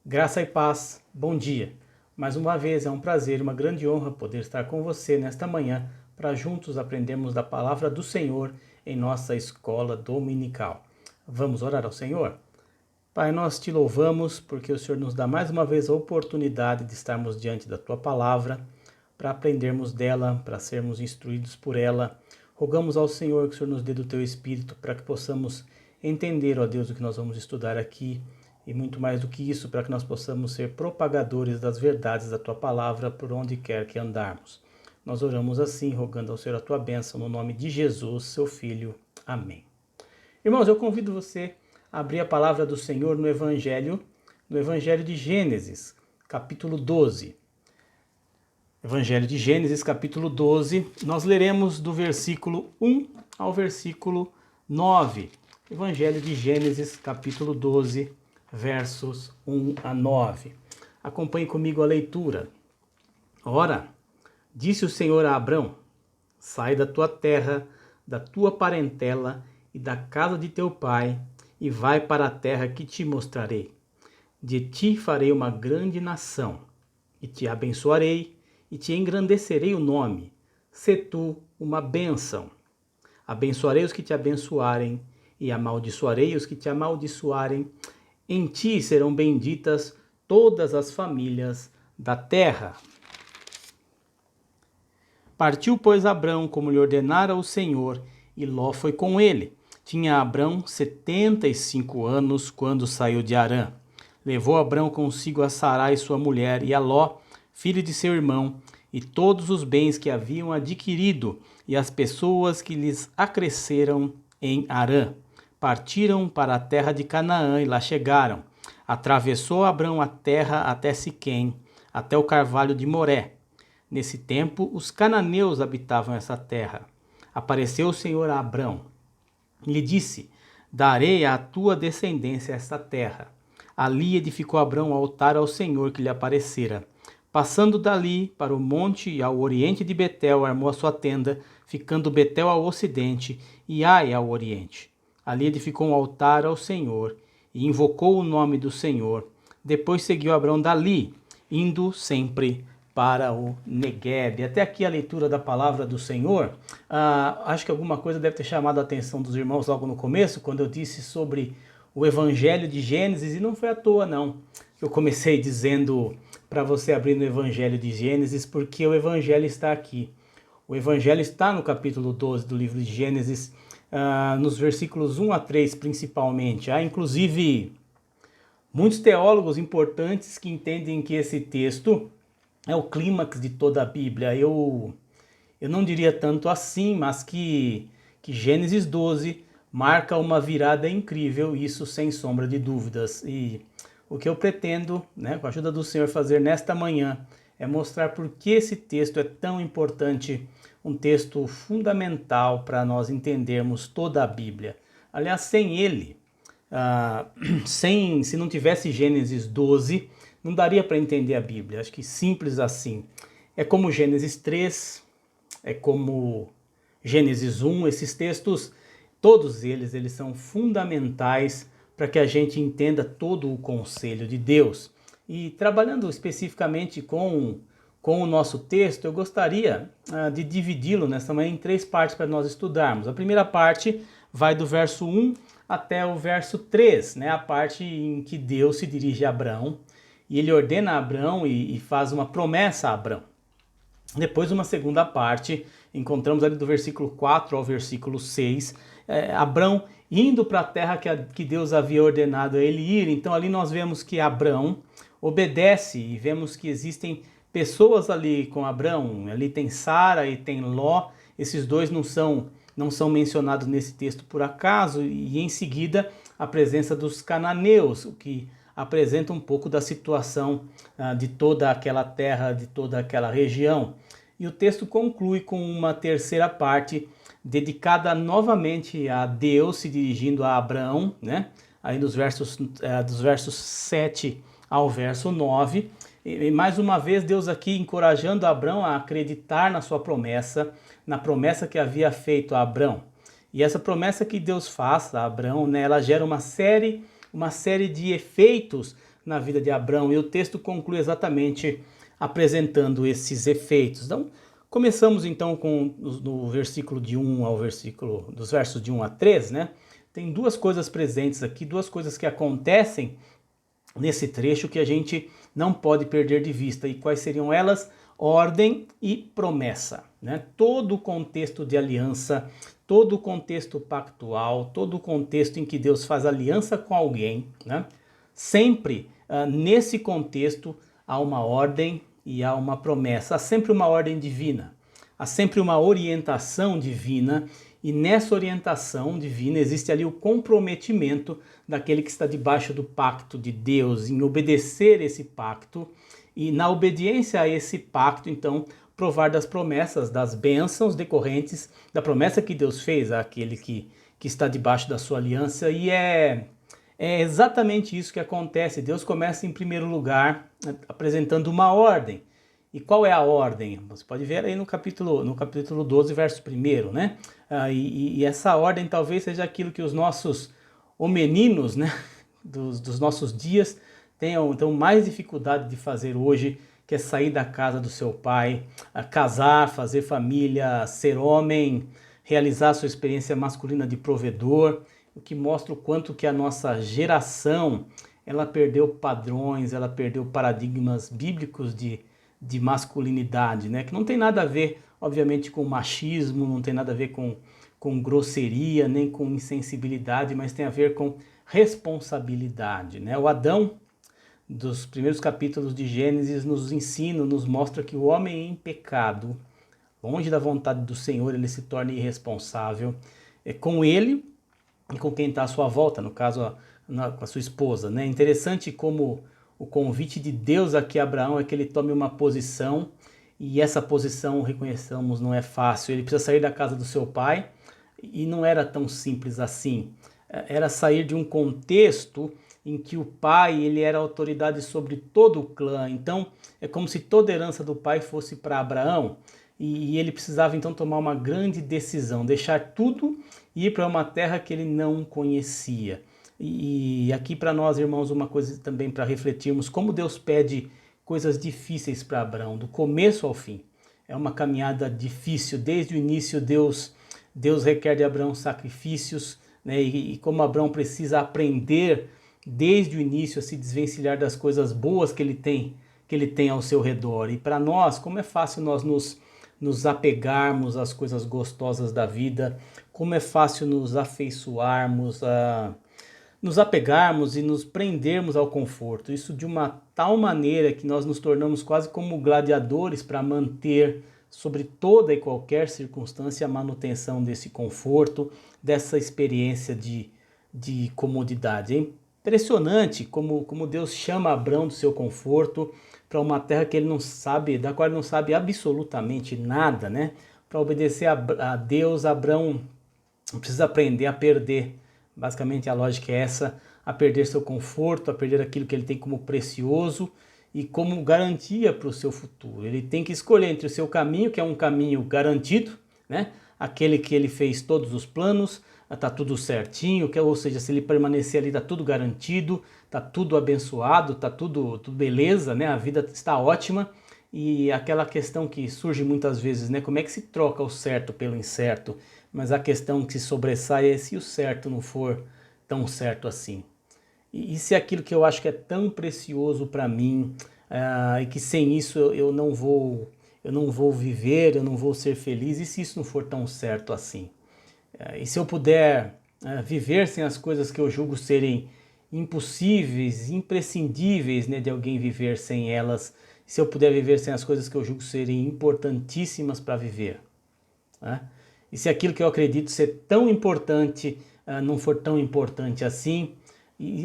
Graça e paz, bom dia. Mais uma vez é um prazer e uma grande honra poder estar com você nesta manhã para juntos aprendermos da palavra do Senhor em nossa escola dominical. Vamos orar ao Senhor? Pai, nós te louvamos porque o Senhor nos dá mais uma vez a oportunidade de estarmos diante da tua palavra, para aprendermos dela, para sermos instruídos por ela. Rogamos ao Senhor que o Senhor nos dê do teu Espírito para que possamos entender, ó Deus, o que nós vamos estudar aqui e muito mais do que isso, para que nós possamos ser propagadores das verdades da tua palavra por onde quer que andarmos. Nós oramos assim, rogando ao Senhor a tua bênção, no nome de Jesus, seu Filho. Amém. Irmãos, eu convido você a abrir a palavra do Senhor no Evangelho de Gênesis, capítulo 12. Evangelho de Gênesis, capítulo 12, nós leremos do versículo 1 ao versículo 9. Evangelho de Gênesis, capítulo 12, versos 1 a 9. Acompanhe comigo a leitura. Ora, disse o Senhor a Abrão: sai da tua terra, da tua parentela e da casa de teu pai, e vai para a terra que te mostrarei. De ti farei uma grande nação, e te abençoarei, e te engrandecerei o nome. Sê tu uma bênção. Abençoarei os que te abençoarem, e amaldiçoarei os que te amaldiçoarem. Em ti serão benditas todas as famílias da terra. Partiu, pois, Abrão, como lhe ordenara o Senhor, e Ló foi com ele. Tinha Abrão 75 anos quando saiu de Harã. Levou Abrão consigo a Sarai, sua mulher, e a Ló, filho de seu irmão, e todos os bens que haviam adquirido, e as pessoas que lhes acresceram em Harã. Partiram para a terra de Canaã e lá chegaram. Atravessou Abrão a terra até Siquém, até o carvalho de Moré. Nesse tempo, os cananeus habitavam essa terra. Apareceu o Senhor a Abrão. Lhe disse: darei à tua descendência esta terra. Ali edificou Abrão altar ao Senhor que lhe aparecera. Passando dali para o monte e ao oriente de Betel, armou a sua tenda, ficando Betel ao ocidente e Ai ao oriente. Ali edificou um altar ao Senhor e invocou o nome do Senhor. Depois seguiu Abrão dali, indo sempre para o Neguebe. Até aqui a leitura da palavra do Senhor. Acho que alguma coisa deve ter chamado a atenção dos irmãos logo no começo, quando eu disse sobre o Evangelho de Gênesis, e não foi à toa não. Eu comecei dizendo para você abrir no Evangelho de Gênesis, porque o Evangelho está aqui. O Evangelho está no capítulo 12 do livro de Gênesis, nos versículos 1 a 3 principalmente. Há inclusive muitos teólogos importantes que entendem que esse texto é o clímax de toda a Bíblia. Eu não diria tanto assim, mas que Gênesis 12 marca uma virada incrível, isso sem sombra de dúvidas. E o que eu pretendo, com a ajuda do Senhor, fazer nesta manhã é mostrar por que esse texto é tão importante, um texto fundamental para nós entendermos toda a Bíblia. Aliás, sem ele, se não tivesse Gênesis 12, não daria para entender a Bíblia. Acho que simples assim. É como Gênesis 3, é como Gênesis 1, esses textos, todos eles são fundamentais para que a gente entenda todo o conselho de Deus. E trabalhando especificamente com o nosso texto, eu gostaria de dividi-lo nessa manhã em 3 partes para nós estudarmos. A primeira parte vai do verso 1 até o verso 3, a parte em que Deus se dirige a Abrão, e ele ordena a Abrão e faz uma promessa a Abrão. Depois, uma segunda parte, encontramos ali do versículo 4 ao versículo 6, Abrão indo para a terra que Deus havia ordenado a ele ir. Então ali nós vemos que Abrão obedece e vemos que existem pessoas ali com Abrão. Ali tem Sara e tem Ló. Esses dois não são mencionados nesse texto por acaso. E em seguida a presença dos cananeus, o que apresenta um pouco da situação de toda aquela terra, de toda aquela região. E o texto conclui com uma terceira parte dedicada novamente a Deus se dirigindo a Abrão, aí dos versos 7 ao verso 9. E mais uma vez Deus aqui encorajando Abrão a acreditar na sua promessa, na promessa que havia feito a Abrão. E essa promessa que Deus faz a Abrão, ela gera uma série de efeitos na vida de Abrão, e o texto conclui exatamente apresentando esses efeitos. Então, começamos então no versículo de 1 ao versículo, dos versos de 1 a 3, né? Tem duas coisas presentes aqui, duas coisas que acontecem nesse trecho que a gente não pode perder de vista. E quais seriam elas? Ordem e promessa, né? Todo o contexto de aliança, todo o contexto pactual, todo o contexto em que Deus faz aliança com alguém, né? Sempre nesse contexto há uma ordem e há uma promessa, há sempre uma ordem divina, há sempre uma orientação divina, e nessa orientação divina existe ali o comprometimento daquele que está debaixo do pacto de Deus, em obedecer esse pacto, e na obediência a esse pacto, então, provar das promessas, das bênçãos decorrentes da promessa que Deus fez àquele que está debaixo da sua aliança. E é exatamente isso que acontece. Deus começa em primeiro lugar apresentando uma ordem. E qual é a ordem? Você pode ver aí no capítulo 12, verso 1, né? E essa ordem talvez seja aquilo que os nossos homeninos, né, dos nossos dias tenham mais dificuldade de fazer hoje, que é sair da casa do seu pai, casar, fazer família, ser homem, realizar a sua experiência masculina de provedor, o que mostra o quanto que a nossa geração ela perdeu padrões, ela perdeu paradigmas bíblicos de masculinidade, né? Que não tem nada a ver, obviamente, com machismo, não tem nada a ver com grosseria, nem com insensibilidade, mas tem a ver com responsabilidade, né? O Adão, dos primeiros capítulos de Gênesis, nos ensina, nos mostra que o homem em pecado, longe da vontade do Senhor, ele se torna irresponsável com ele e com quem está à sua volta, no caso com a sua esposa, né? Interessante como o convite de Deus aqui a Abraão é que ele tome uma posição, e essa posição, reconheçamos, não é fácil. Ele precisa sair da casa do seu pai, e não era tão simples assim. Era sair de um contexto em que o pai ele era autoridade sobre todo o clã. Então é como se toda a herança do pai fosse para Abraão, e ele precisava então tomar uma grande decisão, deixar tudo e ir para uma terra que ele não conhecia. E aqui para nós, irmãos, uma coisa também para refletirmos, como Deus pede coisas difíceis para Abraão, do começo ao fim. É uma caminhada difícil, desde o início Deus requer de Abraão sacrifícios, né? E como Abraão precisa aprender desde o início a se desvencilhar das coisas boas que ele tem ao seu redor. E para nós, como é fácil nós nos apegarmos às coisas gostosas da vida, como é fácil nos afeiçoarmos nos apegarmos e nos prendermos ao conforto. Isso de uma tal maneira que nós nos tornamos quase como gladiadores para manter, sobre toda e qualquer circunstância, a manutenção desse conforto, dessa experiência de comodidade. É impressionante como Deus chama Abraão do seu conforto para uma terra que ele não sabe, da qual ele não sabe absolutamente nada, né? Para obedecer a Deus, Abraão precisa aprender a perder. Basicamente a lógica é essa, a perder seu conforto, a perder aquilo que ele tem como precioso e como garantia para o seu futuro. Ele tem que escolher entre o seu caminho, que é um caminho garantido, né? Aquele que ele fez todos os planos, está tudo certinho, ou seja, se ele permanecer ali está tudo garantido, está tudo abençoado, está tudo beleza, né? A vida está ótima. E aquela questão que surge muitas vezes, né? Como é que se troca o certo pelo incerto? Mas a questão que se sobressai é se o certo não for tão certo assim. E se aquilo que eu acho que é tão precioso para mim, e que sem isso eu não vou viver, eu não vou ser feliz, e se isso não for tão certo assim? E se eu puder viver sem as coisas que eu julgo serem impossíveis, imprescindíveis, né, de alguém viver sem elas, se eu puder viver sem as coisas que eu julgo serem importantíssimas para viver, né? E se aquilo que eu acredito ser tão importante não for tão importante assim,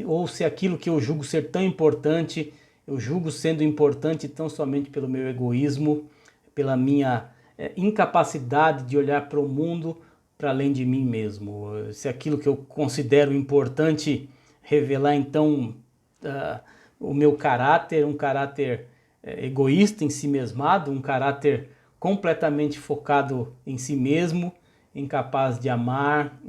ou se aquilo que eu julgo ser tão importante, eu julgo sendo importante tão somente pelo meu egoísmo, pela minha incapacidade de olhar para o mundo para além de mim mesmo. Se aquilo que eu considero importante revelar então o meu caráter, um caráter egoísta, em si mesmado, um caráter completamente focado em si mesmo, incapaz de amar,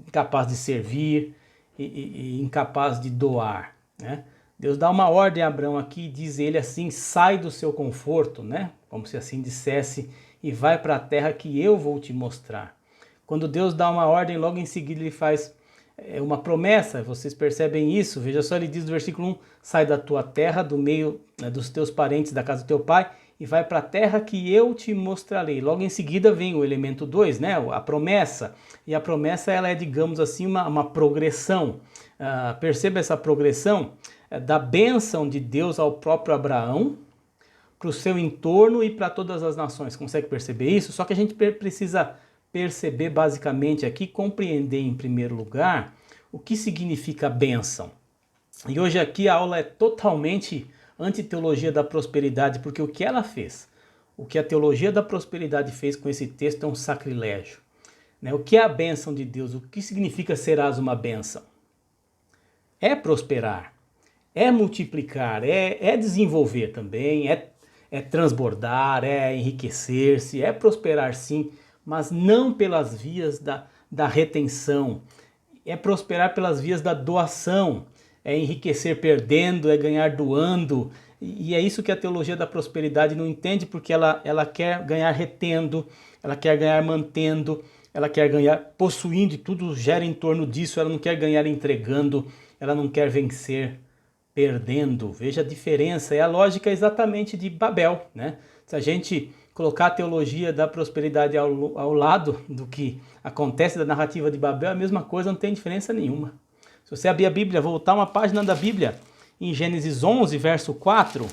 incapaz de servir e incapaz de doar, né? Deus dá uma ordem a Abrão aqui e diz ele assim, sai do seu conforto, né? Como se assim dissesse, e vai para a terra que eu vou te mostrar. Quando Deus dá uma ordem, logo em seguida ele faz uma promessa, vocês percebem isso? Veja só, ele diz no versículo 1, sai da tua terra, do meio dos teus parentes, da casa do teu pai, e vai para a terra que eu te mostrarei. Logo em seguida vem o elemento 2, né? A promessa. E a promessa ela é, digamos assim, uma progressão. Perceba essa progressão da bênção de Deus ao próprio Abraão, para o seu entorno e para todas as nações. Consegue perceber isso? Só que a gente precisa perceber basicamente aqui, compreender em primeiro lugar o que significa bênção. E hoje aqui a aula é totalmente anti-teologia da prosperidade, porque o que ela fez, o que a teologia da prosperidade fez com esse texto é um sacrilégio. O que é a bênção de Deus? O que significa serás uma bênção? É prosperar, é multiplicar, é desenvolver também, é transbordar, é enriquecer-se, é prosperar sim, mas não pelas vias da retenção, é prosperar pelas vias da doação, é enriquecer perdendo, é ganhar doando, e é isso que a teologia da prosperidade não entende, porque ela quer ganhar retendo, ela quer ganhar mantendo, ela quer ganhar possuindo, e tudo gira em torno disso, ela não quer ganhar entregando, ela não quer vencer perdendo. Veja a diferença, é a lógica exatamente de Babel, né? Se a gente colocar a teologia da prosperidade ao lado do que acontece da narrativa de Babel, é a mesma coisa, não tem diferença nenhuma. Se você abrir a Bíblia, voltar uma página da Bíblia, em Gênesis 11, verso 4,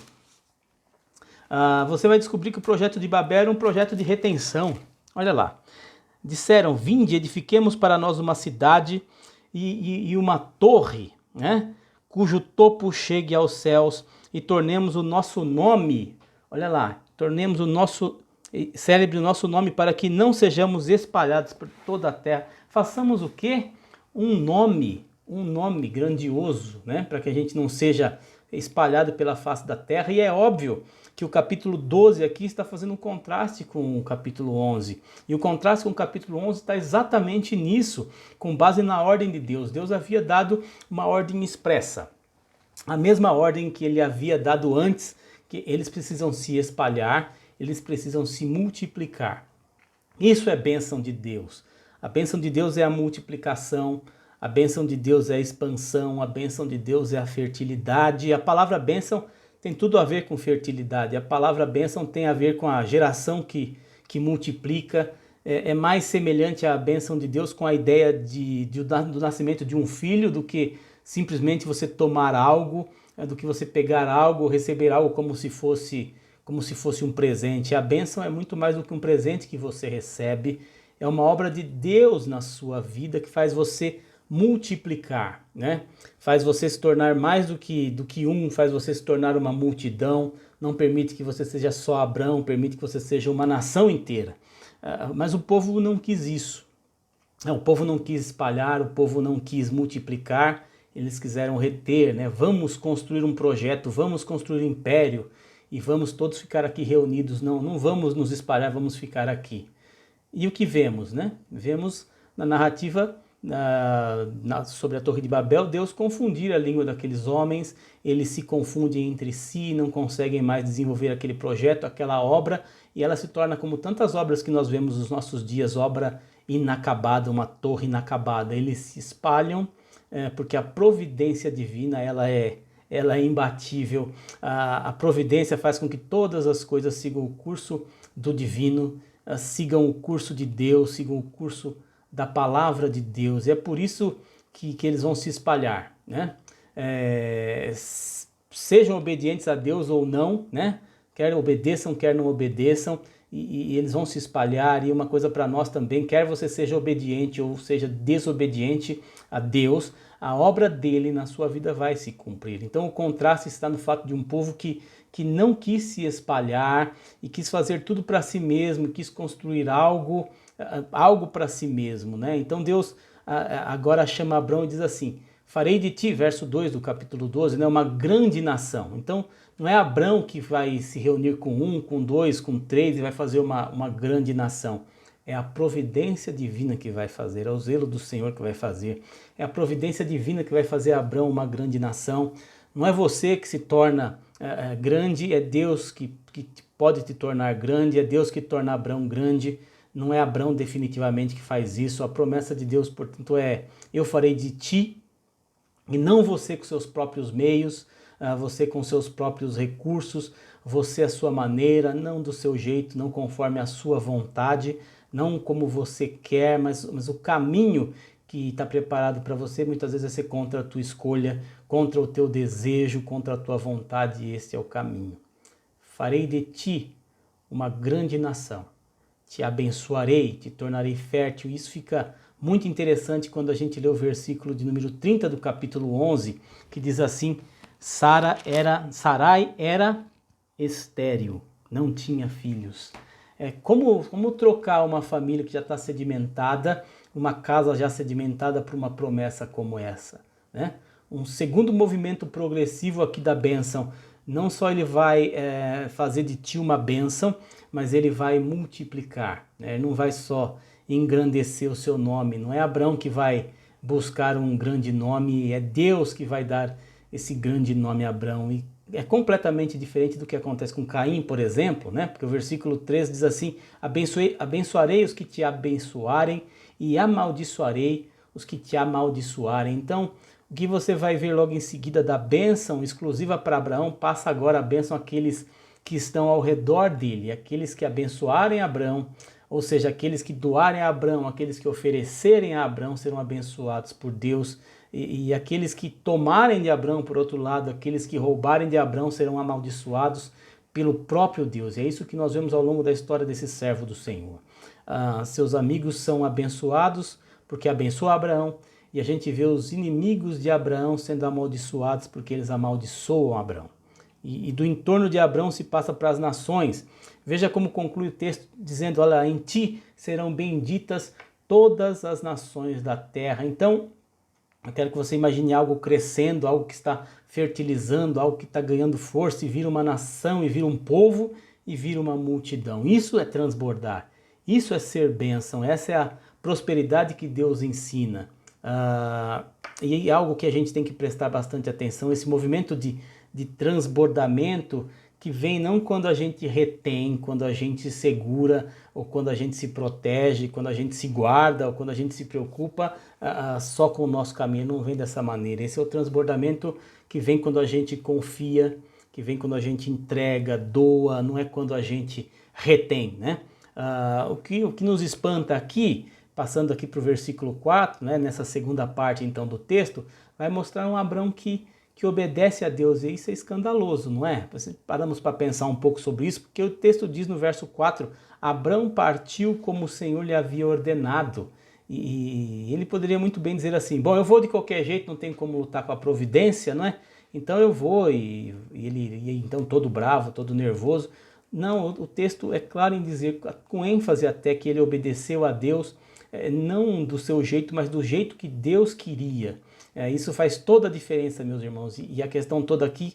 você vai descobrir que o projeto de Babel era um projeto de retenção. Olha lá. Disseram, vinde, edifiquemos para nós uma cidade e uma torre, né? Cujo topo chegue aos céus, e tornemos o nosso nome, olha lá, tornemos o nosso célebre o nosso nome, para que não sejamos espalhados por toda a terra. Façamos o quê? Um nome grandioso, né? Para que a gente não seja espalhado pela face da terra. E é óbvio que o capítulo 12 aqui está fazendo um contraste com o capítulo 11. E o contraste com o capítulo 11 está exatamente nisso, com base na ordem de Deus. Deus havia dado uma ordem expressa, a mesma ordem que ele havia dado antes, que eles precisam se espalhar, eles precisam se multiplicar. Isso é bênção de Deus. A bênção de Deus é a multiplicação, a bênção de Deus é a expansão, a bênção de Deus é a fertilidade. A palavra bênção tem tudo a ver com fertilidade. A palavra bênção tem a ver com a geração que multiplica. É mais semelhante à bênção de Deus com a ideia do nascimento de um filho do que simplesmente você tomar algo, do que você pegar algo, receber algo como se fosse um presente. A bênção é muito mais do que um presente que você recebe. É uma obra de Deus na sua vida que faz você multiplicar, né? Faz você se tornar mais do que um, faz você se tornar uma multidão, não permite que você seja só Abrão, permite que você seja uma nação inteira. Mas o povo não quis isso. O povo não quis espalhar, o povo não quis multiplicar, eles quiseram reter, né? Vamos construir um projeto, vamos construir um império e vamos todos ficar aqui reunidos. Não vamos nos espalhar, vamos ficar aqui. E o que vemos, né? Vemos na narrativa sobre a Torre de Babel, Deus confundir a língua daqueles homens, eles se confundem entre si, não conseguem mais desenvolver aquele projeto, aquela obra, e ela se torna como tantas obras que nós vemos nos nossos dias, obra inacabada, uma torre inacabada. Eles se espalham porque a providência divina ela é imbatível. A providência faz com que todas as coisas sigam o curso do divino, sigam o curso de Deus, sigam o curso da palavra de Deus. E é por isso que eles vão se espalhar, né? Sejam obedientes a Deus ou não, né? Quer obedeçam, quer não obedeçam, e eles vão se espalhar. E uma coisa para nós também, quer você seja obediente ou seja desobediente a Deus, a obra dele na sua vida vai se cumprir. Então o contraste está no fato de um povo que não quis se espalhar e quis fazer tudo para si mesmo, quis construir algo para si mesmo, né? Então Deus agora chama Abrão e diz assim, farei de ti, verso 2 do capítulo 12, né, uma grande nação. Então não é Abrão que vai se reunir com um, com dois, com três e vai fazer uma grande nação. É a providência divina que vai fazer, é o zelo do Senhor que vai fazer. É a providência divina que vai fazer Abrão uma grande nação. Não é você que se torna grande, é Deus que pode te tornar grande, é Deus que torna Abrão grande, não é Abrão definitivamente que faz isso. A promessa de Deus, portanto, é: eu farei de ti, e não você com seus próprios meios, você com seus próprios recursos, você à sua maneira, não do seu jeito, não conforme a sua vontade, não como você quer, mas o caminho que está preparado para você muitas vezes vai ser contra a tua escolha, contra o teu desejo, contra a tua vontade, e esse é o caminho. Farei de ti uma grande nação, te abençoarei, te tornarei fértil. Isso fica muito interessante quando a gente lê o versículo de número 30 do capítulo 11, que diz assim: Sarai era estéril, não tinha filhos. Como trocar uma família que já está sedimentada, uma casa já sedimentada, por uma promessa como essa, né? Um segundo movimento progressivo aqui da bênção: não só ele vai fazer de ti uma bênção, mas ele vai multiplicar, né? Ele não vai só engrandecer o seu nome, não é Abrão que vai buscar um grande nome, é Deus que vai dar esse grande nome a Abrão. E é completamente diferente do que acontece com Caim, por exemplo, né? Porque o versículo 3 diz assim: abençoarei os que te abençoarem e amaldiçoarei os que te amaldiçoarem. Então, o que você vai ver logo em seguida da bênção exclusiva para Abraão, passa agora a bênção àqueles que estão ao redor dele, aqueles que abençoarem Abraão, ou seja, aqueles que doarem a Abraão, aqueles que oferecerem a Abraão serão abençoados por Deus, e aqueles que tomarem de Abraão, por outro lado, aqueles que roubarem de Abraão serão amaldiçoados pelo próprio Deus. E é isso que nós vemos ao longo da história desse servo do Senhor. Seus amigos são abençoados porque abençoa Abraão, e a gente vê os inimigos de Abraão sendo amaldiçoados porque eles amaldiçoam Abraão. E do entorno de Abraão se passa para as nações. Veja como conclui o texto dizendo: olha, em ti serão benditas todas as nações da terra. Então, eu quero que você imagine algo crescendo, algo que está fertilizando, algo que está ganhando força e vira uma nação, e vira um povo, e vira uma multidão. Isso é transbordar, isso é ser bênção, essa é a prosperidade que Deus ensina. E é algo que a gente tem que prestar bastante atenção, esse movimento de transbordamento que vem não quando a gente retém, quando a gente segura, ou quando a gente se protege, quando a gente se guarda, ou quando a gente se preocupa só com o nosso caminho. Não vem dessa maneira. Esse é o transbordamento que vem quando a gente confia, que vem quando a gente entrega, doa, não é quando a gente retém, né? O que nos espanta aqui, passando aqui para o versículo 4, né, nessa segunda parte então do texto, vai mostrar um Abrão que obedece a Deus, e isso é escandaloso, não é? Paramos para pensar um pouco sobre isso, porque o texto diz no verso 4, Abrão partiu como o Senhor lhe havia ordenado, e ele poderia muito bem dizer assim: bom, eu vou de qualquer jeito, não tem como lutar com a providência, não é? Então eu vou, e ele ia então todo bravo, todo nervoso. Não, o texto é claro em dizer, com ênfase até, que ele obedeceu a Deus, não do seu jeito, mas do jeito que Deus queria. Isso faz toda a diferença, meus irmãos, e a questão toda aqui,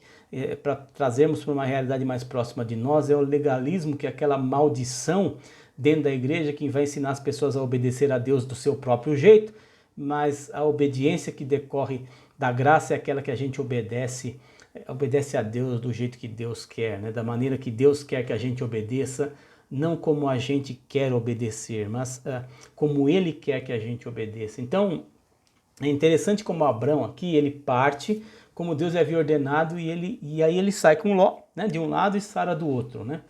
para trazermos para uma realidade mais próxima de nós, é o legalismo, que é aquela maldição dentro da igreja que vai ensinar as pessoas a obedecer a Deus do seu próprio jeito, mas a obediência que decorre da graça é aquela que a gente obedece a Deus do jeito que Deus quer, né? Da maneira que Deus quer que a gente obedeça, não como a gente quer obedecer, mas como Ele quer que a gente obedeça. Então, é interessante como Abrão aqui, ele parte como Deus lhe havia ordenado, e aí ele sai com Ló, né, de um lado, e Sara do outro, né?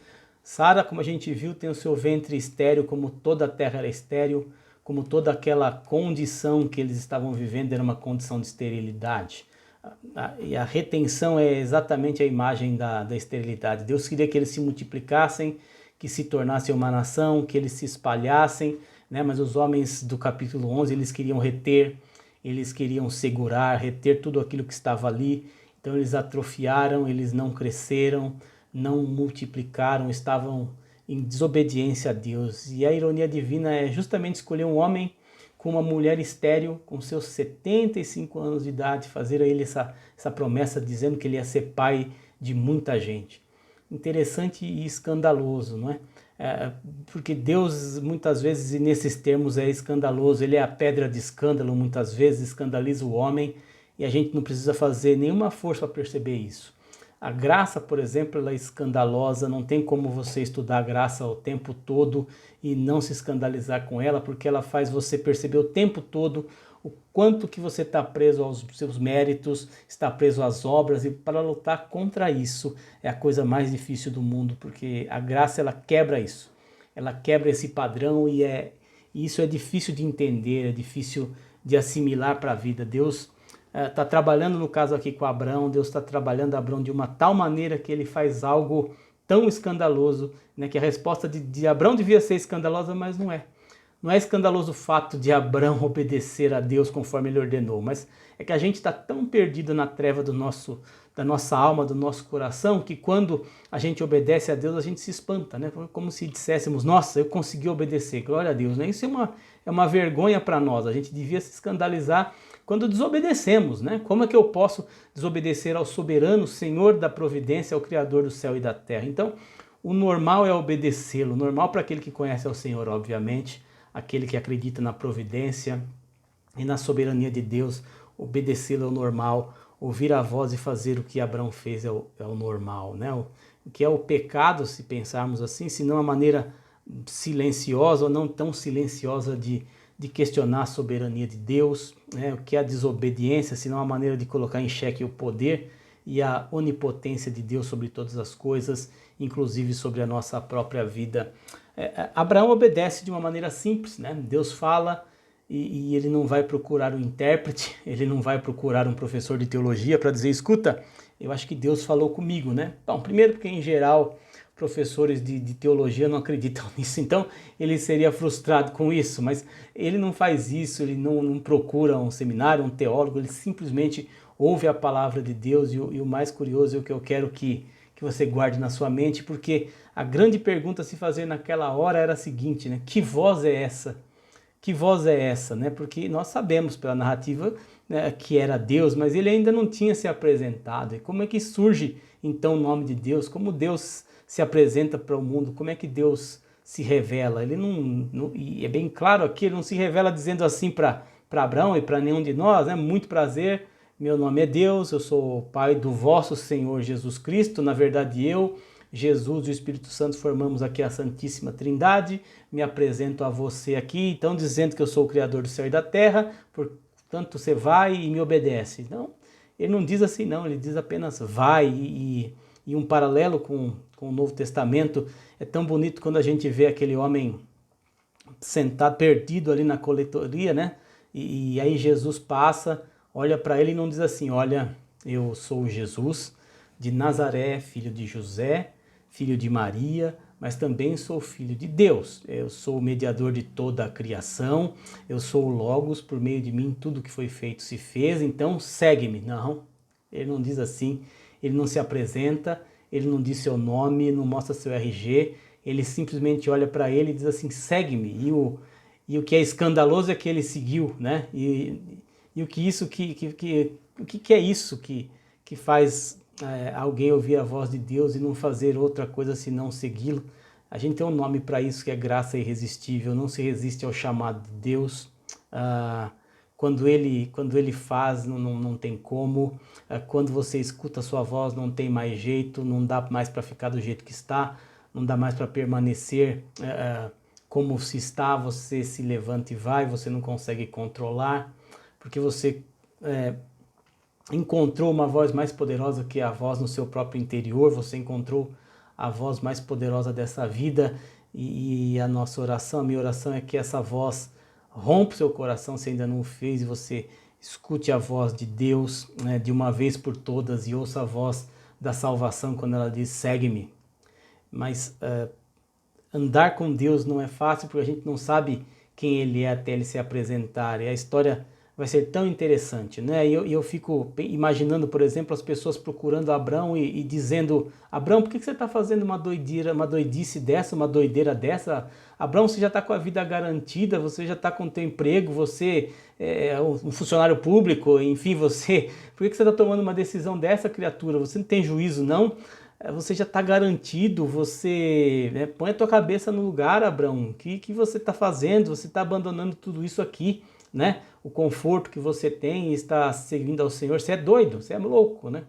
Sara, como a gente viu, tem o seu ventre estéril, como toda a terra era estéril, como toda aquela condição que eles estavam vivendo era uma condição de esterilidade. E a retenção é exatamente a imagem da esterilidade. Deus queria que eles se multiplicassem, que se tornassem uma nação, que eles se espalhassem, né? Mas os homens do capítulo 11, eles queriam reter, eles queriam segurar, reter tudo aquilo que estava ali. Então eles atrofiaram, eles não cresceram, não multiplicaram, estavam em desobediência a Deus. E a ironia divina é justamente escolher um homem com uma mulher estéril, com seus 75 anos de idade, fazer a ele essa promessa dizendo que ele ia ser pai de muita gente. Interessante e escandaloso, não é? Porque Deus muitas vezes, e nesses termos, é escandaloso, ele é a pedra de escândalo, muitas vezes escandaliza o homem, e a gente não precisa fazer nenhuma força para perceber isso. A graça, por exemplo, ela é escandalosa, não tem como você estudar a graça o tempo todo e não se escandalizar com ela, porque ela faz você perceber o tempo todo o quanto que você está preso aos seus méritos, está preso às obras, e para lutar contra isso é a coisa mais difícil do mundo, porque a graça ela quebra isso, ela quebra esse padrão e isso é difícil de entender, é difícil de assimilar para a vida. Deus está trabalhando no caso aqui com Abraão, Deus está trabalhando Abraão de uma tal maneira que ele faz algo tão escandaloso, né, que a resposta de Abraão devia ser escandalosa, mas não é. Não é escandaloso o fato de Abraão obedecer a Deus conforme ele ordenou, mas é que a gente está tão perdido na treva da nossa alma, do nosso coração, que quando a gente obedece a Deus, a gente se espanta, né? Como se disséssemos, nossa, eu consegui obedecer, glória a Deus, né? Isso é uma vergonha para nós, a gente devia se escandalizar quando desobedecemos, né? Como é que eu posso desobedecer ao soberano Senhor da providência, ao Criador do céu e da terra? Então, o normal é obedecê-lo, o normal para aquele que conhece ao Senhor, obviamente, aquele que acredita na providência e na soberania de Deus, obedecê-lo é o normal, ouvir a voz e fazer o que Abraão fez é o normal, né? O que é o pecado, se pensarmos assim, se não a maneira silenciosa ou não tão silenciosa de questionar a soberania de Deus, né? O que é a desobediência, se não a maneira de colocar em xeque o poder e a onipotência de Deus sobre todas as coisas, inclusive sobre a nossa própria vida. Abraão obedece de uma maneira simples, né? Deus fala e ele não vai procurar um intérprete, ele não vai procurar um professor de teologia para dizer, escuta, eu acho que Deus falou comigo, né? Bom, primeiro porque em geral professores de teologia não acreditam nisso, então ele seria frustrado com isso, mas ele não faz isso, ele não procura um seminário, um teólogo, ele simplesmente ouve a palavra de Deus e o mais curioso é o que eu quero que você guarde na sua mente, porque a grande pergunta a se fazer naquela hora era a seguinte, né? Que voz é essa? Que voz é essa, né? Porque nós sabemos pela narrativa, né, que era Deus, mas ele ainda não tinha se apresentado. E como é que surge então o nome de Deus? Como Deus se apresenta para o mundo? Como é que Deus se revela? Ele e é bem claro aqui, ele não se revela dizendo assim para Abraão e para nenhum de nós, né? Muito prazer, meu nome é Deus, eu sou o Pai do vosso Senhor Jesus Cristo. Na verdade, eu, Jesus e o Espírito Santo formamos aqui a Santíssima Trindade. Me apresento a você aqui, então dizendo que eu sou o Criador do céu e da terra, portanto você vai e me obedece. Não, ele não diz assim não, ele diz apenas vai. E um paralelo com o Novo Testamento, é tão bonito quando a gente vê aquele homem sentado, perdido ali na coletoria, né? E aí Jesus passa, olha para ele e não diz assim, olha, eu sou Jesus de Nazaré, filho de José, filho de Maria, mas também sou filho de Deus. Eu sou o mediador de toda a criação, eu sou o Logos, por meio de mim tudo que foi feito se fez, então segue-me. Não, ele não diz assim, ele não se apresenta, ele não diz seu nome, não mostra seu RG, ele simplesmente olha para ele e diz assim, segue-me. E o que é escandaloso é que ele seguiu, né? E o que é isso que faz alguém ouvir a voz de Deus e não fazer outra coisa senão segui-lo? A gente tem um nome para isso, que é graça irresistível, não se resiste ao chamado de Deus. Quando ele faz, não tem como. Quando você escuta a sua voz, não tem mais jeito, não dá mais para ficar do jeito que está, não dá mais para permanecer como se está, você se levanta e vai, você não consegue controlar, porque você encontrou uma voz mais poderosa que a voz no seu próprio interior, você encontrou a voz mais poderosa dessa vida, e a nossa oração, a minha oração é que essa voz rompa o seu coração, se ainda não o fez, e você escute a voz de Deus, né, de uma vez por todas, e ouça a voz da salvação quando ela diz, segue-me. Mas andar com Deus não é fácil, porque a gente não sabe quem Ele é até Ele se apresentar, e a história vai ser tão interessante, né? E eu fico imaginando, por exemplo, as pessoas procurando Abraão e dizendo, Abraão, por que você está fazendo uma doidice dessa, uma doideira dessa? Abraão, você já está com a vida garantida, você já está com o teu emprego, você é um funcionário público, enfim, por que você está tomando uma decisão dessa, criatura? Você não tem juízo, não? Você já está garantido, põe a tua cabeça no lugar, Abraão, o que você está fazendo? Você está abandonando tudo isso aqui. né, o conforto que você tem e está servindo ao Senhor, você é doido, você é louco, né?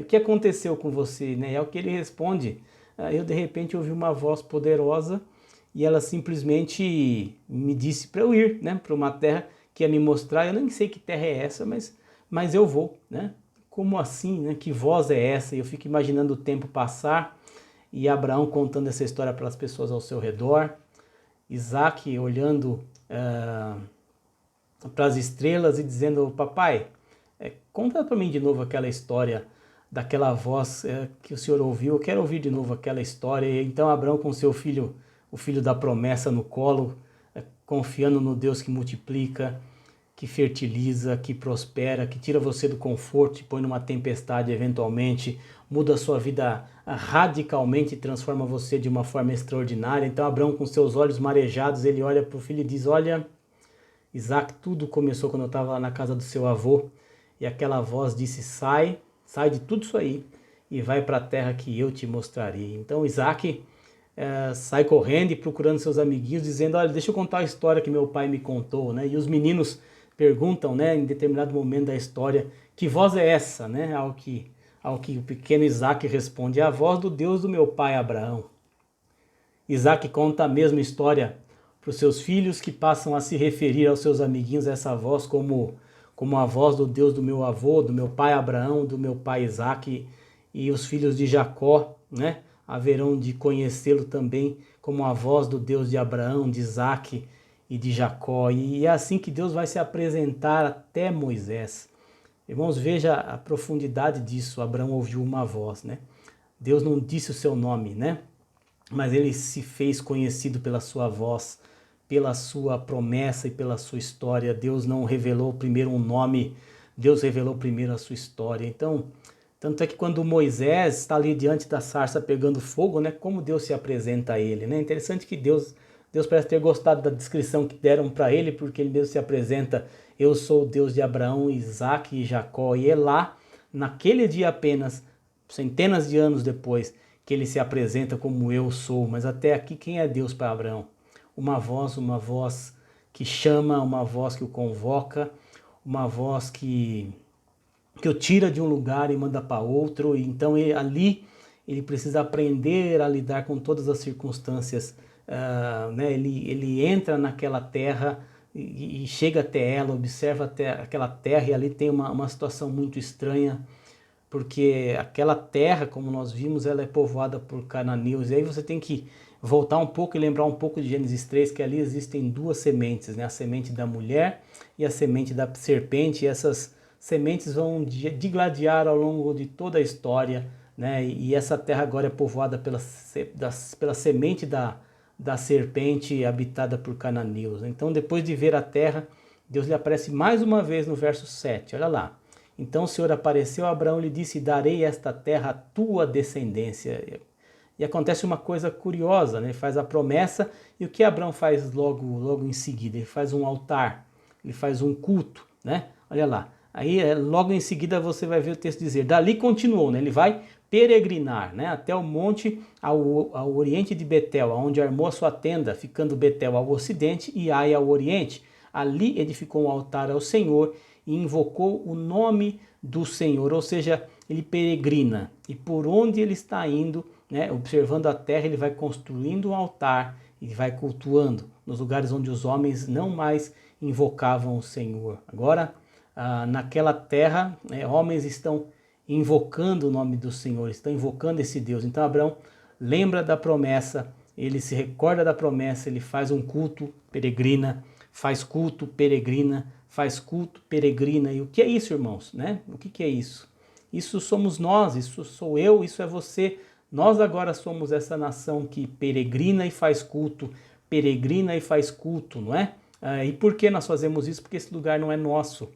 O que aconteceu com você, né? É o que ele responde. Eu de repente ouvi uma voz poderosa e ela simplesmente me disse para eu ir, né, para uma terra que ia me mostrar. Eu nem sei que terra é essa, mas eu vou, né? Como assim, né? Que voz é essa? E eu fico imaginando o tempo passar e Abraão contando essa história para as pessoas ao seu redor, Isaac olhando para as estrelas e dizendo: papai, conta para mim de novo aquela história daquela voz que o senhor ouviu, eu quero ouvir de novo aquela história. E então Abraão com seu filho, o filho da promessa no colo, confiando no Deus que multiplica, que fertiliza, que prospera, que tira você do conforto, te põe numa tempestade eventualmente, muda a sua vida radicalmente e transforma você de uma forma extraordinária. Então Abraão com seus olhos marejados, ele olha para o filho e diz: olha, Isaac, tudo começou quando eu estava lá na casa do seu avô, e aquela voz disse: sai de tudo isso aí e vai para a terra que eu te mostrarei. Então Isaac sai correndo e procurando seus amiguinhos, dizendo: olha, deixa eu contar a história que meu pai me contou, né? E os meninos perguntam, né, em determinado momento da história: que voz é essa, né? Ao que o pequeno Isaac responde: é a voz do Deus do meu pai Abraão. Isaac conta a mesma história para os seus filhos, que passam a se referir aos seus amiguinhos essa voz como a voz do Deus do meu avô, do meu pai Abraão, do meu pai Isaac, e os filhos de Jacó, né, haverão de conhecê-lo também como a voz do Deus de Abraão, de Isaac e de Jacó. E é assim que Deus vai se apresentar até Moisés. Irmãos, veja a profundidade disso. Abraão ouviu uma voz, né? Deus não disse o seu nome, né? Mas ele se fez conhecido pela sua voz, pela sua promessa e pela sua história. Deus não revelou primeiro um nome, Deus revelou primeiro a sua história. Então, tanto é que quando Moisés está ali diante da sarça pegando fogo, né, como Deus se apresenta a ele, né? Interessante que Deus parece ter gostado da descrição que deram para ele, porque ele mesmo se apresenta: eu sou o Deus de Abraão, Isaac e Jacó. E é lá, naquele dia apenas, centenas de anos depois, que ele se apresenta como eu sou. Mas até aqui, quem é Deus para Abraão? Uma voz que chama, uma voz que o convoca, uma voz que o tira de um lugar e manda para outro. Então ali ele precisa aprender a lidar com todas as circunstâncias. Né? Ele entra naquela terra e chega até ela, observa até aquela terra, e ali tem uma situação muito estranha, porque aquela terra, como nós vimos, ela é povoada por cananeus. E aí você tem que voltar um pouco e lembrar um pouco de Gênesis 3, que ali existem duas sementes, né? A semente da mulher e a semente da serpente. E essas sementes vão digladiar ao longo de toda a história, né? E essa terra agora é povoada pela semente da serpente, habitada por cananeus. Então, depois de ver a terra, Deus lhe aparece mais uma vez no verso 7, olha lá. Então o Senhor apareceu a Abraão e lhe disse: darei esta terra à tua descendência. E acontece uma coisa curiosa, né? Ele faz a promessa, e o que Abraão faz logo em seguida? Ele faz um altar, ele faz um culto, né? Olha lá. Aí logo em seguida você vai ver o texto dizer: dali continuou, né? Ele vai peregrinar, né? Até o monte ao oriente de Betel, onde armou a sua tenda, ficando Betel ao ocidente e Ai ao oriente. Ali edificou um altar ao Senhor e invocou o nome do Senhor, ou seja, ele peregrina, e por onde ele está indo, né, observando a terra, ele vai construindo um altar e vai cultuando nos lugares onde os homens não mais invocavam o Senhor. Agora, naquela terra, homens estão invocando o nome do Senhor, estão invocando esse Deus. Então Abraão lembra da promessa, ele se recorda da promessa, ele faz um culto, peregrina, faz culto, peregrina, faz culto, peregrina. E o que é isso, irmãos? Né? O que é isso? Isso somos nós, isso sou eu, isso é você. Nós agora somos essa nação que peregrina e faz culto, peregrina e faz culto, não é? E por que nós fazemos isso? Porque esse lugar não é nosso,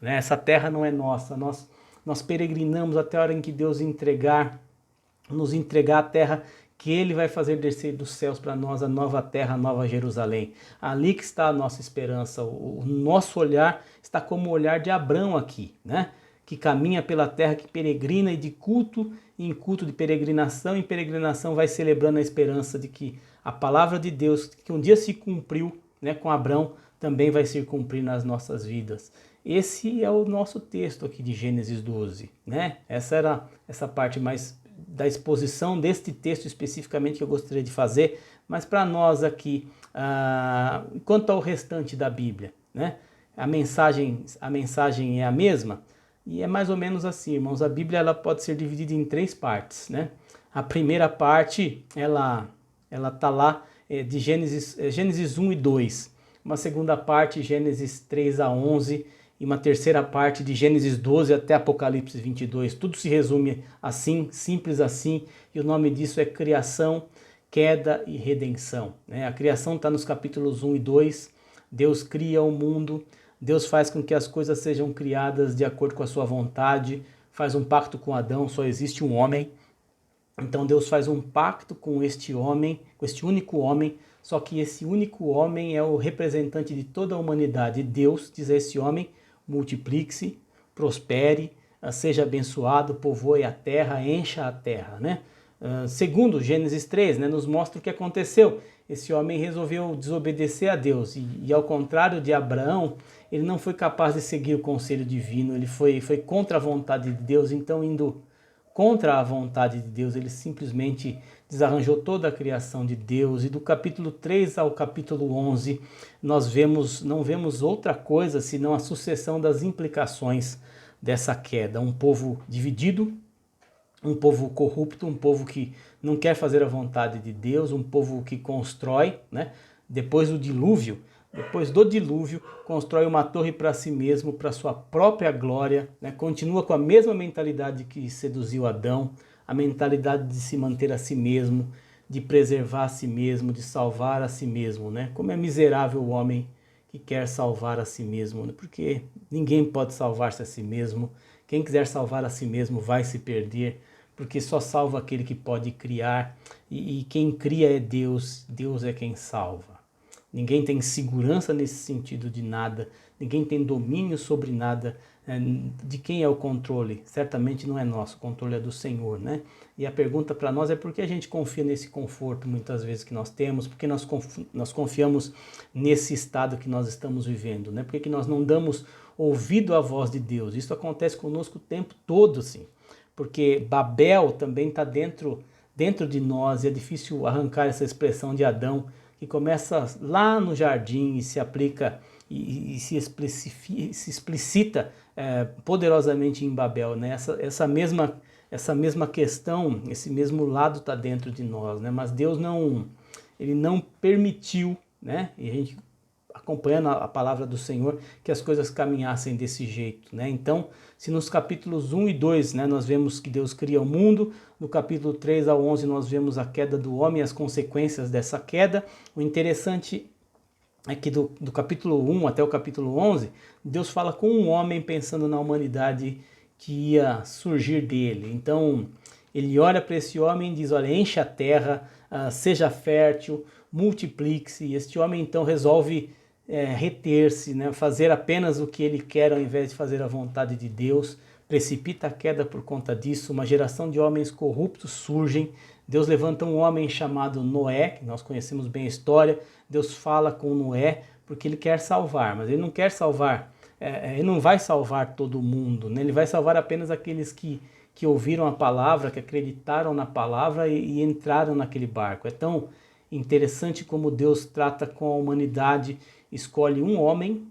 né? Essa terra não é nossa. Nós peregrinamos até a hora em que Deus nos entregar a terra que Ele vai fazer descer dos céus para nós, a nova terra, a nova Jerusalém. Ali que está a nossa esperança. O nosso olhar está como o olhar de Abrão aqui, né? Que caminha pela terra, que peregrina, e de culto em culto, de peregrinação em peregrinação, vai celebrando a esperança de que a palavra de Deus, que um dia se cumpriu, né, com Abrão, também vai se cumprir nas nossas vidas. Esse é o nosso texto aqui de Gênesis 12, né? Essa era essa parte mais da exposição deste texto especificamente que eu gostaria de fazer, mas para nós aqui, quanto ao restante da Bíblia, né? A mensagem é a mesma, e é mais ou menos assim, irmãos. A Bíblia ela pode ser dividida em 3 partes, né? A primeira parte, ela tá lá de Gênesis 1 e 2. Uma segunda parte, Gênesis 3 a 11. E uma terceira parte de Gênesis 12 até Apocalipse 22. Tudo se resume assim, simples assim. E o nome disso é criação, queda e redenção, né? A criação está nos capítulos 1 e 2. Deus cria o mundo. Deus faz com que as coisas sejam criadas de acordo com a sua vontade. Faz um pacto com Adão, só existe um homem. Então Deus faz um pacto com este homem, com este único homem, só que esse único homem é o representante de toda a humanidade. E Deus diz a esse homem: multiplique-se, prospere, seja abençoado, povoe a terra, encha a terra, né? Segundo Gênesis 3, né, nos mostra o que aconteceu. Esse homem resolveu desobedecer a Deus e ao contrário de Abraão, ele não foi capaz de seguir o conselho divino, ele foi contra a vontade de Deus. Então, indo contra a vontade de Deus, ele simplesmente desarranjou toda a criação de Deus. E do capítulo 3 ao capítulo 11, nós não vemos outra coisa senão a sucessão das implicações dessa queda. Um povo dividido, um povo corrupto, um povo que não quer fazer a vontade de Deus, um povo que constrói, né? Depois do dilúvio, constrói uma torre para si mesmo, para sua própria glória, né? Continua com a mesma mentalidade que seduziu Adão, a mentalidade de se manter a si mesmo, de preservar a si mesmo, de salvar a si mesmo, né? Como é miserável o homem que quer salvar a si mesmo, né? Porque ninguém pode salvar-se a si mesmo. Quem quiser salvar a si mesmo vai se perder, porque só salva aquele que pode criar, e quem cria é Deus, Deus é quem salva. Ninguém tem segurança nesse sentido de nada, ninguém tem domínio sobre nada. De quem é o controle? Certamente não é nosso, o controle é do Senhor, né? E a pergunta para nós é por que a gente confia nesse conforto muitas vezes que nós temos, por que nós confiamos nesse estado que nós estamos vivendo, né? Por que nós não damos ouvido à voz de Deus? Isso acontece conosco o tempo todo, sim, porque Babel também está dentro de nós, e é difícil arrancar essa expressão de Adão, que começa lá no jardim e se aplica e se explicita poderosamente em Babel, né? Essa mesma questão, esse mesmo lado está dentro de nós, né? Mas Deus ele não permitiu, né? E a gente acompanhando a palavra do Senhor, que as coisas caminhassem desse jeito, né? Então, se nos capítulos 1 e 2, né, nós vemos que Deus cria o mundo, no capítulo 3 ao 11 nós vemos a queda do homem e as consequências dessa queda. O interessante é que do capítulo 1 até o capítulo 11, Deus fala com um homem pensando na humanidade que ia surgir dele. Então, ele olha para esse homem e diz: olha, enche a terra, seja fértil, multiplique-se. E este homem então resolve reter-se, né? Fazer apenas o que ele quer ao invés de fazer a vontade de Deus. Precipita a queda por conta disso. Uma geração de homens corruptos surgem. Deus levanta um homem chamado Noé, que nós conhecemos bem a história. Deus fala com Noé porque ele quer salvar, mas ele não quer salvar, ele não vai salvar todo mundo, né? Ele vai salvar apenas aqueles que ouviram a palavra, que acreditaram na palavra e entraram naquele barco. É tão interessante como Deus trata com a humanidade, escolhe um homem,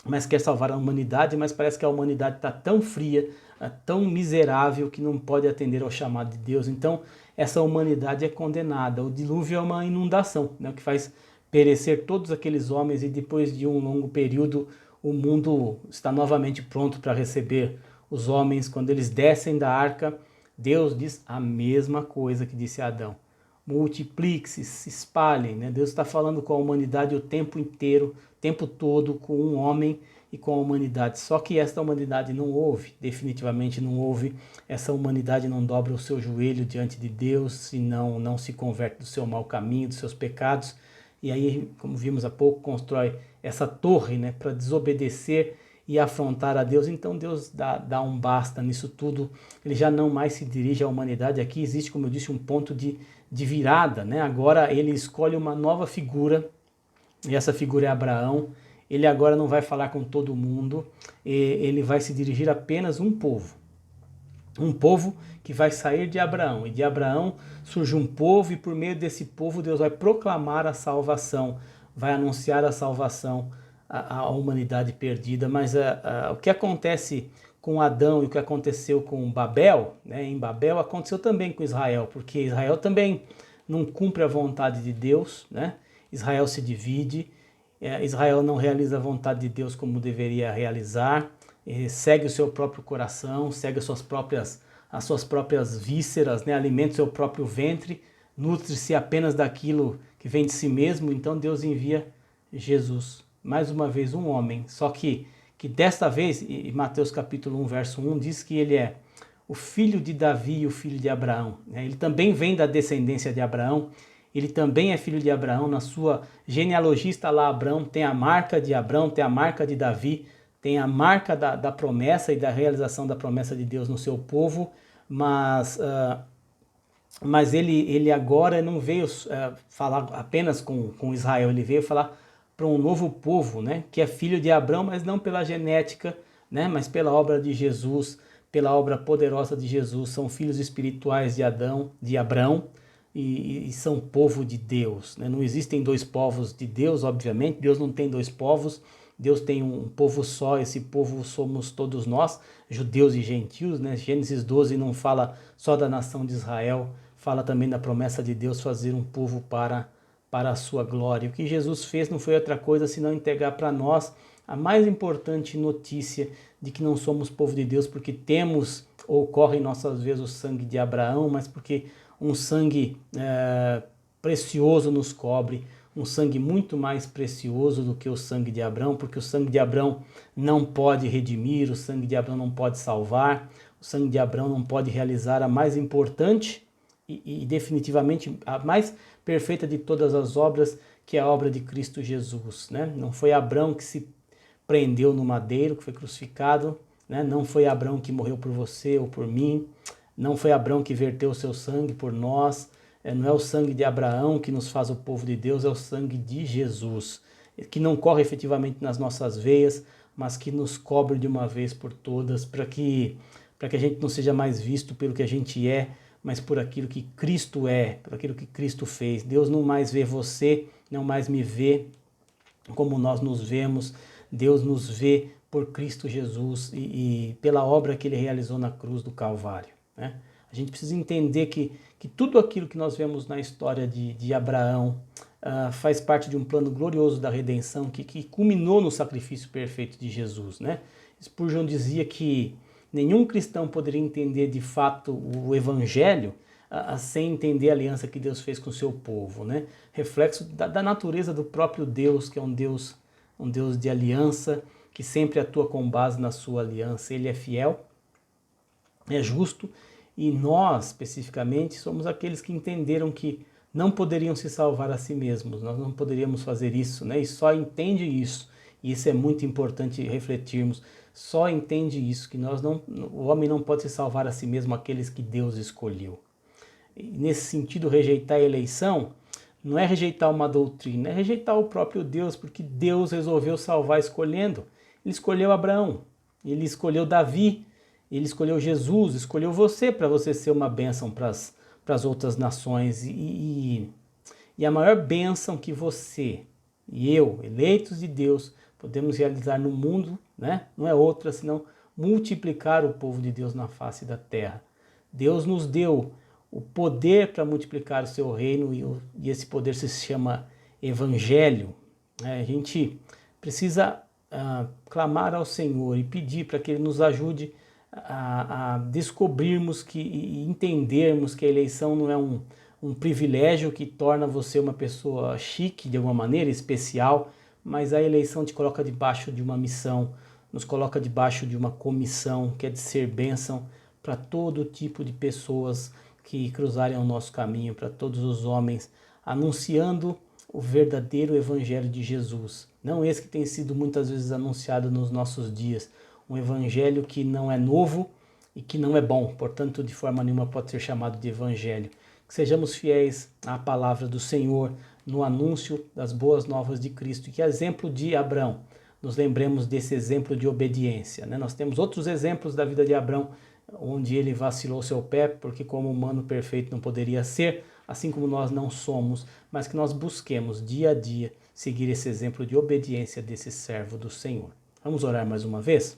mas quer salvar a humanidade, mas parece que a humanidade está tão fria, tão miserável, que não pode atender ao chamado de Deus. Então, essa humanidade é condenada. O dilúvio é uma inundação, né, que faz perecer todos aqueles homens, e depois de um longo período, o mundo está novamente pronto para receber os homens. Quando eles descem da arca, Deus diz a mesma coisa que disse a Adão: multiplique-se, se espalhem, né? Deus está falando com a humanidade o tempo inteiro, o tempo todo, com um homem e com a humanidade. Só que esta humanidade não ouve, definitivamente não ouve. Essa humanidade não dobra o seu joelho diante de Deus, e não se converte do seu mau caminho, dos seus pecados. E aí, como vimos há pouco, constrói essa torre, né, para desobedecer e afrontar a Deus. Então Deus dá um basta nisso tudo. Ele já não mais se dirige à humanidade. Aqui existe, como eu disse, um ponto de virada, né? Agora ele escolhe uma nova figura, e essa figura é Abraão. Ele agora não vai falar com todo mundo, ele vai se dirigir a apenas um povo que vai sair de Abraão, e de Abraão surge um povo, e por meio desse povo Deus vai proclamar a salvação, vai anunciar a salvação à humanidade perdida. Mas o que acontece com Adão e o que aconteceu com Babel, né, em Babel, aconteceu também com Israel, porque Israel também não cumpre a vontade de Deus, né? Israel se divide, Israel não realiza a vontade de Deus como deveria realizar, segue o seu próprio coração, segue as suas próprias vísceras, né? Alimenta o seu próprio ventre, nutre-se apenas daquilo que vem de si mesmo. Então Deus envia Jesus, mais uma vez um homem, só que desta vez, em Mateus capítulo 1, verso 1, diz que ele é o filho de Davi e o filho de Abraão. Ele também vem da descendência de Abraão, ele também é filho de Abraão. Na sua genealogia está lá Abraão, tem a marca de Abraão, tem a marca de Davi, tem a marca da promessa e da realização da promessa de Deus no seu povo, mas ele agora não veio falar apenas com Israel, ele veio falar para um novo povo, né, que é filho de Abraão, mas não pela genética, né, mas pela obra de Jesus, pela obra poderosa de Jesus. São filhos espirituais de Abraão, e são povo de Deus, né? Não existem dois povos de Deus, obviamente. Deus não tem dois povos, Deus tem um povo só. Esse povo somos todos nós, judeus e gentios, né? Gênesis 12 não fala só da nação de Israel, fala também da promessa de Deus fazer um povo para a sua glória. O que Jesus fez não foi outra coisa senão entregar para nós a mais importante notícia de que não somos povo de Deus porque temos ou corre em nossas veias o sangue de Abraão, mas porque um sangue precioso nos cobre, um sangue muito mais precioso do que o sangue de Abraão, porque o sangue de Abraão não pode redimir, o sangue de Abraão não pode salvar, o sangue de Abraão não pode realizar a mais importante e definitivamente a mais perfeita de todas as obras, que é a obra de Cristo Jesus, né? Não foi Abraão que se prendeu no madeiro, que foi crucificado, né? Não foi Abraão que morreu por você ou por mim, não foi Abraão que verteu o seu sangue por nós, não é o sangue de Abraão que nos faz o povo de Deus, é o sangue de Jesus, que não corre efetivamente nas nossas veias, mas que nos cobre de uma vez por todas, para que a gente não seja mais visto pelo que a gente é, mas por aquilo que Cristo é, por aquilo que Cristo fez. Deus não mais vê você, não mais me vê como nós nos vemos. Deus nos vê por Cristo Jesus e pela obra que Ele realizou na cruz do Calvário, né? A gente precisa entender que tudo aquilo que nós vemos na história de Abraão faz parte de um plano glorioso da redenção que culminou no sacrifício perfeito de Jesus, né? Spurgeon dizia que nenhum cristão poderia entender de fato o Evangelho sem entender a aliança que Deus fez com o seu povo, né? Reflexo da natureza do próprio Deus, que é um Deus de aliança, que sempre atua com base na sua aliança. Ele é fiel, é justo, e nós, especificamente, somos aqueles que entenderam que não poderiam se salvar a si mesmos, nós não poderíamos fazer isso, né? E só entende isso, e isso é muito importante refletirmos, só entende isso, que o homem não pode se salvar a si mesmo, aqueles que Deus escolheu. E nesse sentido, rejeitar a eleição não é rejeitar uma doutrina, é rejeitar o próprio Deus, porque Deus resolveu salvar escolhendo. Ele escolheu Abraão, ele escolheu Davi, ele escolheu Jesus, escolheu você para você ser uma bênção para as outras nações. E a maior bênção que você e eu, eleitos de Deus, podemos realizar no mundo, né? Não é outra senão multiplicar o povo de Deus na face da terra. Deus nos deu o poder para multiplicar o seu reino e esse poder se chama Evangelho. A gente precisa clamar ao Senhor e pedir para que Ele nos ajude a descobrirmos e entendermos que a eleição não é um privilégio que torna você uma pessoa chique de alguma maneira, especial, mas a eleição te coloca debaixo de uma missão, nos coloca debaixo de uma comissão que é de ser bênção para todo tipo de pessoas que cruzarem o nosso caminho, para todos os homens, anunciando o verdadeiro evangelho de Jesus. Não esse que tem sido muitas vezes anunciado nos nossos dias, um evangelho que não é novo e que não é bom, portanto, de forma nenhuma pode ser chamado de evangelho. Que sejamos fiéis à palavra do Senhor, no anúncio das boas novas de Cristo. E que, exemplo de Abrão, nos lembremos desse exemplo de obediência, né? Nós temos outros exemplos da vida de Abrão, onde ele vacilou seu pé, porque como humano perfeito não poderia ser, assim como nós não somos, mas que nós busquemos dia a dia seguir esse exemplo de obediência desse servo do Senhor. Vamos orar mais uma vez?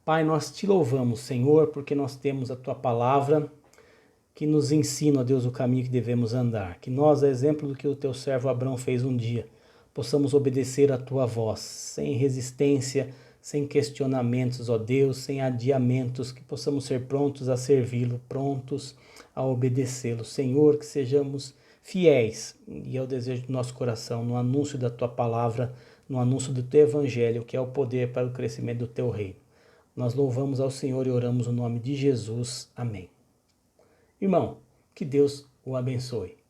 Pai, nós te louvamos, Senhor, porque nós temos a tua palavra que nos ensina, ó Deus, o caminho que devemos andar. Que nós, a exemplo do que o teu servo Abrão fez um dia, possamos obedecer a tua voz, sem resistência, sem questionamentos, ó Deus, sem adiamentos, que possamos ser prontos a servi-lo, prontos a obedecê-lo. Senhor, que sejamos fiéis, e é o desejo do nosso coração, no anúncio da tua palavra, no anúncio do teu evangelho, que é o poder para o crescimento do teu reino. Nós louvamos ao Senhor e oramos no nome de Jesus. Amém. Irmão, que Deus o abençoe.